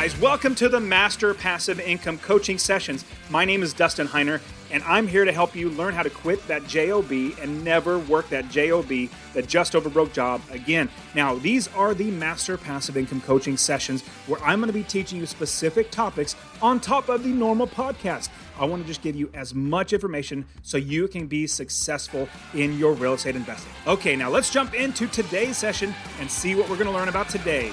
guys, welcome to the Master Passive Income Coaching Sessions. My name is Dustin Heiner, and I'm here to help you learn how to quit that JOB and never work that JOB, that just over broke job, again. Now, these are the Master Passive Income Coaching Sessions where I'm going to be teaching you specific topics on top of the normal podcast. I want to just give you as much information so you can be successful in your real estate investing. Okay, now let's jump into today's session and see what we're going to learn about today.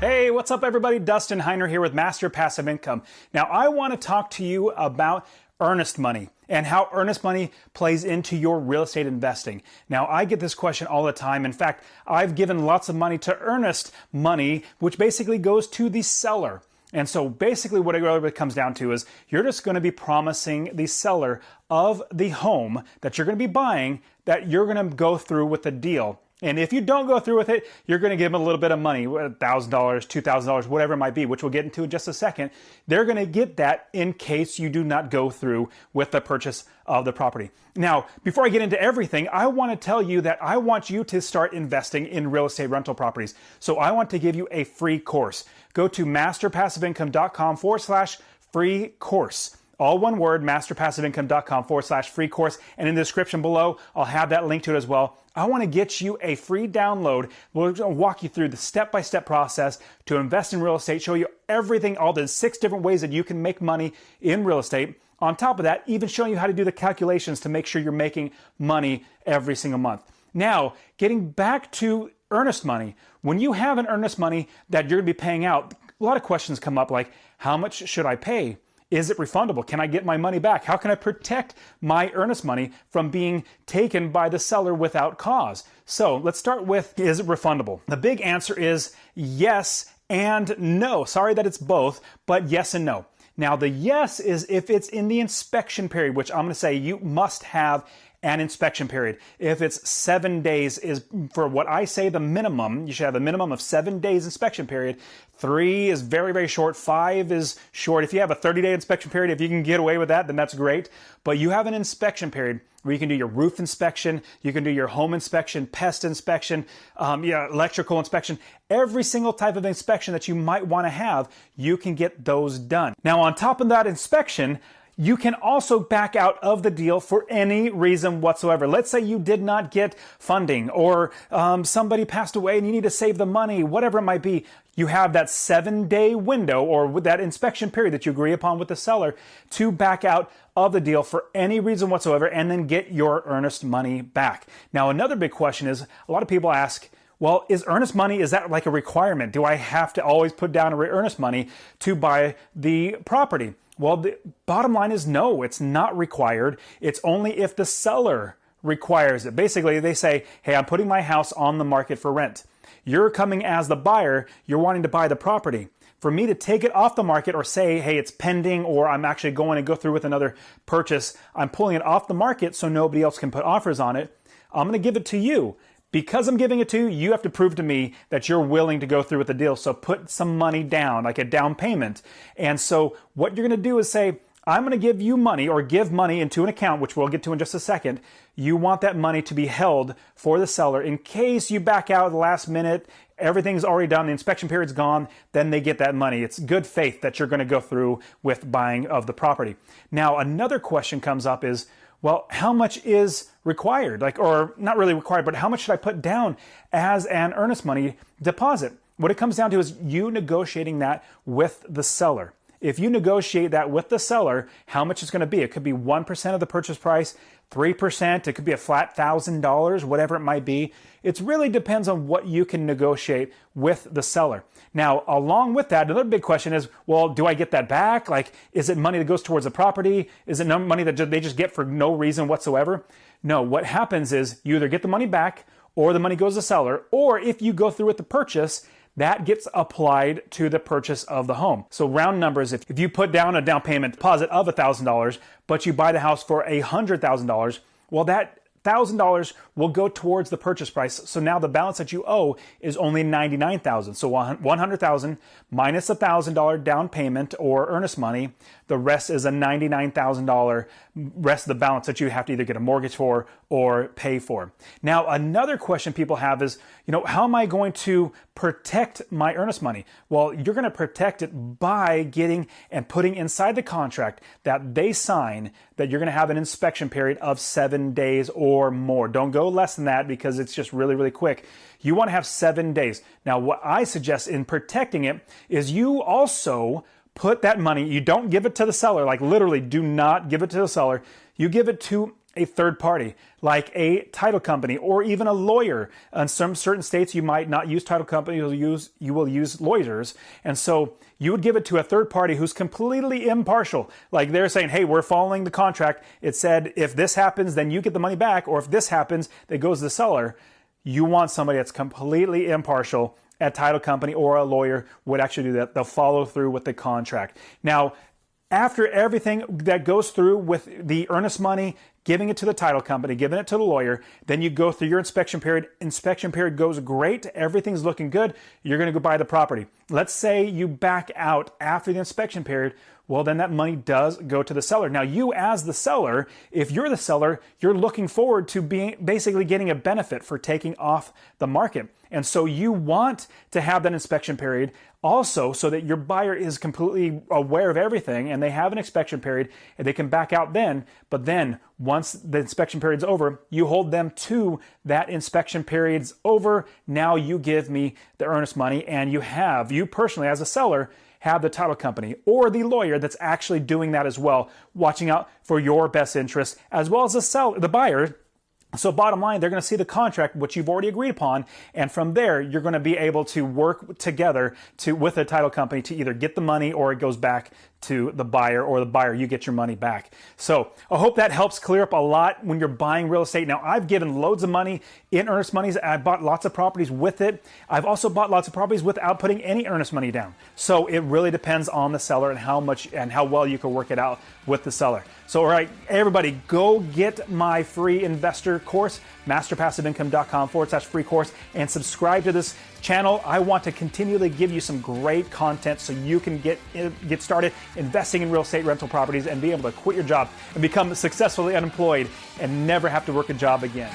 Hey, what's up everybody? Dustin Heiner here with Master Passive Income. Now, I want to talk to you about earnest money and how earnest money plays into your real estate investing. Now, I get this question all the time. In fact, I've given lots of money to earnest money, which basically goes to the seller. And so basically what it really comes down to is you're just going to be promising the seller of the home that you're going to be buying that you're going to go through with the deal. And if you don't go through with it, you're going to give them a little bit of money, $1,000, $2,000, whatever it might be, which we'll get into in just a second. They're going to get that in case you do not go through with the purchase of the property. Now, before I get into everything, I want to tell you that I want you to start investing in real estate rental properties. So I want to give you a free course. Go to masterpassiveincome.com/free course. All one word, masterpassiveincome.com/free course. And in the description below, I'll have that link to it as well. I want to get you a free download. We're going to walk you through the step-by-step process to invest in real estate, show you everything, all the 6 different ways that you can make money in real estate. On top of that, even showing you how to do the calculations to make sure you're making money every single month. Now, getting back to earnest money. When you have an earnest money that you're going to be paying out, a lot of questions come up like, how much should I pay? Is it refundable? Can I get my money back? How can I protect my earnest money from being taken by the seller without cause? So let's start with, is it refundable? The big answer is yes and no. Sorry that it's both, but yes and no. Now the yes is if it's in the inspection period, which I'm going to say you must have an inspection period. If it's 7 days is for what I say the minimum, you should have a minimum of 7 days inspection period. 3 is very, very short. 5 is short. If you have a 30-day inspection period, if you can get away with that, then that's great. But you have an inspection period where you can do your roof inspection, you can do your home inspection, pest inspection, electrical inspection. Every single type of inspection that you might want to have, you can get those done. Now, on top of that inspection, you can also back out of the deal for any reason whatsoever. Let's say you did not get funding or somebody passed away and you need to save the money, whatever it might be. You have that 7-day window or with that inspection period that you agree upon with the seller to back out of the deal for any reason whatsoever and then get your earnest money back. Now, another big question is a lot of people ask, well, is earnest money, is that like a requirement? Do I have to always put down earnest money to buy the property? Well, the bottom line is no, it's not required. It's only if the seller requires it. Basically, they say, hey, I'm putting my house on the market for rent. You're coming as the buyer, you're wanting to buy the property. For me to take it off the market or say, hey, it's pending or I'm actually going to go through with another purchase, I'm pulling it off the market so nobody else can put offers on it. I'm going to give it to you. Because I'm giving it to you, you have to prove to me that you're willing to go through with the deal. So put some money down, like a down payment. And so what you're going to do is say, I'm going to give you money or give money into an account, which we'll get to in just a second. You want that money to be held for the seller in case you back out at the last minute, everything's already done, the inspection period's gone, then they get that money. It's good faith that you're going to go through with buying of the property. Now, another question comes up is, well, how much is required? Or not really required, but how much should I put down as an earnest money deposit? What it comes down to is you negotiating that with the seller. If you negotiate that with the seller, how much it's going to be? It could be 1% of the purchase price, 3%, it could be a flat $1,000, whatever it might be. It really depends on what you can negotiate with the seller. Now, along with that, another big question is, well, do I get that back? Is it money that goes towards the property? Is it money that they just get for no reason whatsoever? No, what happens is you either get the money back or the money goes to the seller, or if you go through with the purchase, that gets applied to the purchase of the home. So round numbers, if you put down a down payment deposit of $1,000, but you buy the house for $100,000, well, that $1,000 will go towards the purchase price. So now the balance that you owe is only $99,000. So $100,000 minus $1,000 down payment or earnest money. The rest is a $99,000 rest of the balance that you have to either get a mortgage for or pay for. Now, another question people have is, How am I going to protect my earnest money? Well, you're going to protect it by getting and putting inside the contract that they sign that you're going to have an inspection period of 7 days or more. Don't go less than that because it's just really, really quick. You want to have 7 days. Now, what I suggest in protecting it is you also put that money, you don't give it to the seller, like literally do not give it to the seller. You give it to a third party, like a title company or even a lawyer. In some certain states, you might not use title companies, you will use lawyers. And so you would give it to a third party who's completely impartial. Like they're saying, hey, we're following the contract. It said, if this happens, then you get the money back. Or if this happens, it goes to the seller. You want somebody that's completely impartial. A title company or a lawyer would actually do that. They'll follow through with the contract. Now, after everything that goes through with the earnest money, giving it to the title company, giving it to the lawyer, then you go through your inspection period. Inspection period goes great. Everything's looking good. You're going to go buy the property. Let's say you back out after the inspection period. Well, then that money does go to the seller. Now, you as the seller, if you're the seller, you're looking forward to basically getting a benefit for taking off the market. And so you want to have that inspection period also so that your buyer is completely aware of everything and they have an inspection period and they can back out then. But then once the inspection period's over, you hold them to that inspection period's over. Now you give me the earnest money and you personally as a seller have the title company or the lawyer that's actually doing that as well, watching out for your best interest as well as the buyer. So bottom line, they're going to see the contract, which you've already agreed upon. And from there, you're going to be able to work together with the title company to either get the money or it goes back to the buyer, or the buyer, you get your money back. So I hope that helps clear up a lot when you're buying real estate. Now, I've given loads of money in earnest monies. I bought lots of properties with it. I've also bought lots of properties without putting any earnest money down. So it really depends on the seller and how much and how well you can work it out with the seller. So, all right, everybody, go get my free investor course, masterpassiveincome.com/free course, and subscribe to this channel. I want to continually give you some great content so you can get started investing in real estate rental properties and be able to quit your job and become successfully unemployed and never have to work a job again.